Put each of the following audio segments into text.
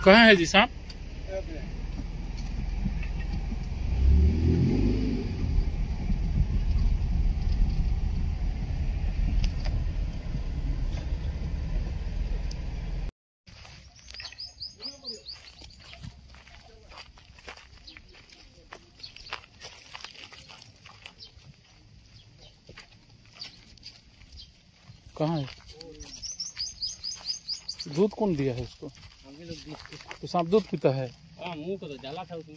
कहाँ है जी सांप? कहाँ है? दूध कौन दिया है उसको? हम लोग दूध। तो सांप दूध पीता है? हाँ, मुंह को तो जाला था उसमें।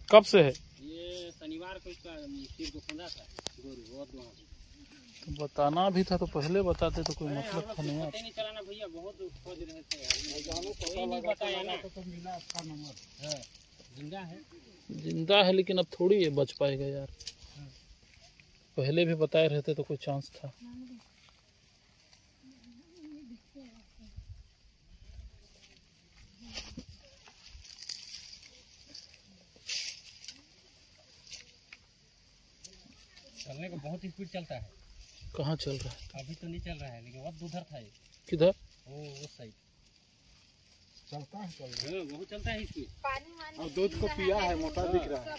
कब से है? ये शनिवार को इसका सिर को खुंदा था गोरू और वहाँ। तो बताना भी था तो पहले बताते तो कोई मतलब था नहीं। पता नहीं चला ना भैया, बहुत खोज रहे थे यार, कोई नहीं बताया ना। तो मिला अच्छा नंबर है, जिंदा है। जिंदा है लेकिन अब थोड़ी ये बच पाएगा यार। पहले भी बताए रहते तो कोई चांस था। चलने को बहुत स्पीड चलता है। कहाँ चल रहा है? अभी तो नहीं चल रहा है, लेकिन बहुत उधर था ये। किधर? वो उस साइड चलता है बहुत चलता है स्पीड। और दूध को पिया है, मोटा दिख रहा है।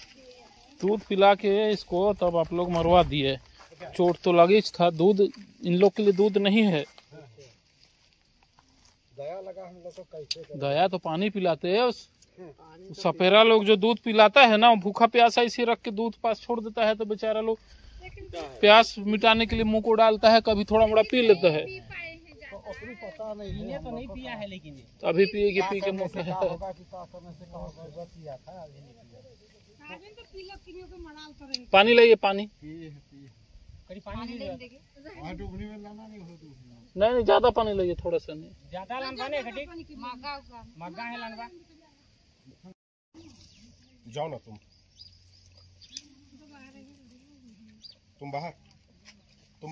दूध पिला के इसको तब आप लोग मरवा दिए। चोट तो लगी था। दूध इन लोग के लिए दूध नहीं है। दया लगा हम लोग को कैसे। दया तो पानी पिलाते हैं। सपेरा लोग जो दूध पिलाता है ना, भूखा प्यासा इसे रख के दूध पास छोड़ देता है तो बेचारा लोग प्यास मिटाने के लिए मुंह को डालता है, कभी थोड़ा मोड़ा पी लेता है। पता नहीं ये तो नहीं पिया है, लेकिन ये अभी पिएगी, पी के मुँह पानी लाइए। पानी नहीं ज्यादा पानी लाइए, थोड़ा सा नहीं। ज्यादा लानबा नहीं घटी मग्गा है लानबा। जाओ ना तुम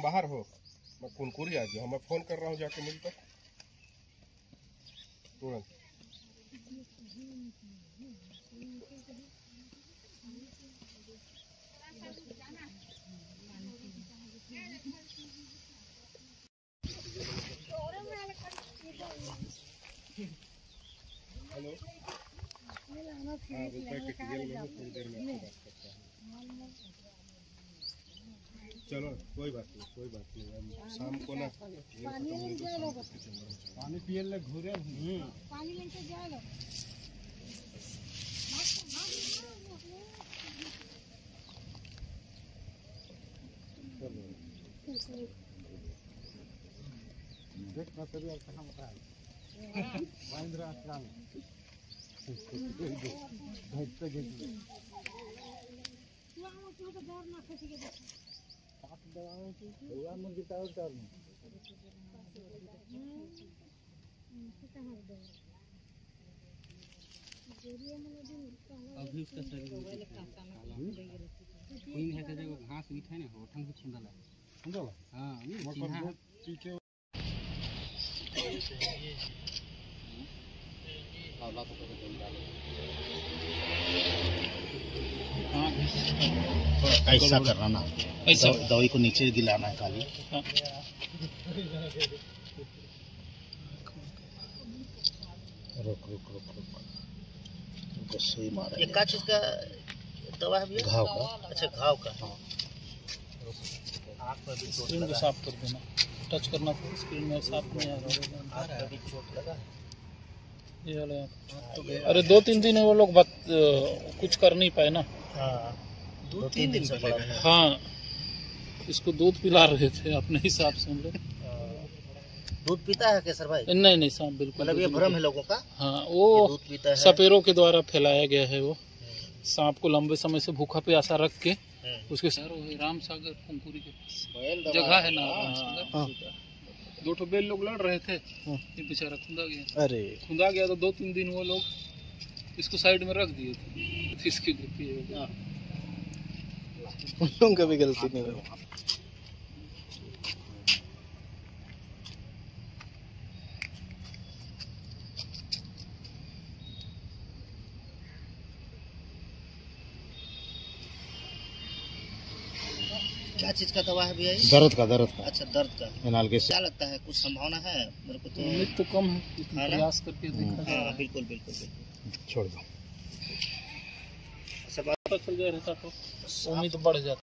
बाहर हो। मैं कुनकुरी आ जाओ, मैं फोन कर रहा हूँ, जाके मिलता तुरंत। हेलो, हाँ रुपए के टीएल में थोड़ी देर में आपसे बात करता हूँ। चलो कोई बात नहीं, हम शाम को ना पानी पिए ले घूरे। पानी लेके जाओ। देखना तभी आप कहाँ बताए महेंद्र आश्रम भेजते भेजते अभी उसका शरीर कोई है कि वो घास मीठा है ना, होठन से छुंदला। हाँ ये पीछे ऐसा करना ना, ऐसा दवाई को नीचे गिलाना है खाली। रुक सही मारा। ये क्या चीज का दवा है भैया? घाव का। अच्छा, घाव का। हाँ। स्क्रीन को साफ कर देना। टच करना तो स्क्रीन में साफ नहीं आ रहा है। चोट लगा ये वाला। अरे 2-3 दिन वो लोग कुछ कर नहीं पाए ना। 2-3 दिन से पड़ा है। हाँ, इसको दूध पिला रहे थे अपने हिसाब से हम लोग। दूध पीता है केसर भाई? नहीं सांप बिल्कुल मतलब ये भ्रम है लोगों का। हाँ, वो दूध पीता है। सपेरों के द्वारा फैलाया गया है। वो सांप को लंबे समय से भूखा प्यासा रख के उसके राम सागर कुनकुरी के जगह है ना। हाँ। 2 बेल लोग लड़ रहे थे, ये बेचारा खुंदा गया। अरे खुंदा गया तो 2-3 दिन वो लोग इसको साइड में रख दिए थे। इसकी गलती है, उन लोगों का भी गलती नहीं है। क्या चीज का दवा है भैया ये? दर्द का अच्छा दर्द का। एनाल के क्या लगता है, कुछ संभावना है? मेरे को तो उम्मीद तो कम है, लेकिन है ना? प्रयास करके देखा जाए। हाँ, बिल्कुल बिल्कुल बिल्कुल। छोड़ दो। सब पता चल जाए रहता तो उम्मीद बढ़ जाती।